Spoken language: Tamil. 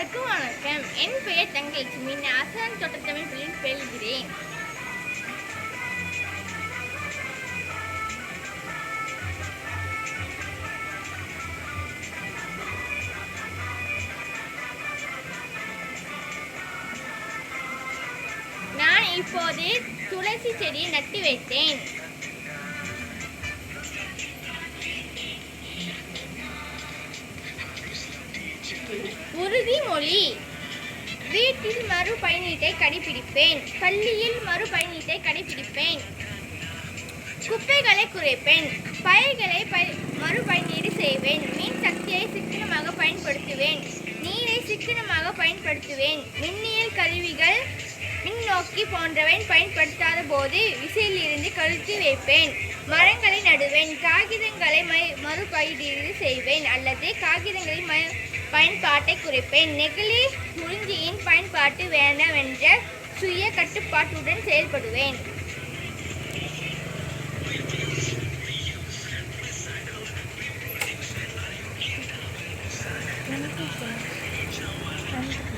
அனைவருக்கும் வணக்கம். என் பெயர் தங்கலட்சுமி. நான் அசான் தோட்டத்தமிழ் பள்ளியில் பயில்கிறேன். நான் இப்போது துளசி செடியை நட்டு வைத்தேன். உறுதிமொழி: வீட்டில் மறுபயணீட்டை கடைபிடிப்பேன். பள்ளியில் மறுபயணீட்டை கடைபிடிப்பேன். குப்பைகளை குறைப்பேன். பயிர்களை மறுபயனீடு செய்வேன். மின் சக்தியை சிக்கனமாக பயன்படுத்துவேன். நீரை சிக்கனமாக பயன்படுத்துவேன். மின்னியல் கருவிகள், மின்னோக்கி போன்றவை பயன்படுத்தாத போது விசையிலிருந்து கழற்றி வைப்பேன். மரங்களை நடுவேன். காகிதங்களை மறுபயனீடு செய்வேன் அல்லது காகிதங்களின் பயன்பாட்டை குறைப்பேன். நெகிழி உறிஞ்சியின் பயன்பாட்டு வேண்டாம் என்ற சுய கட்டுப்பாட்டுடன் செயல்படுவேன். Thank you.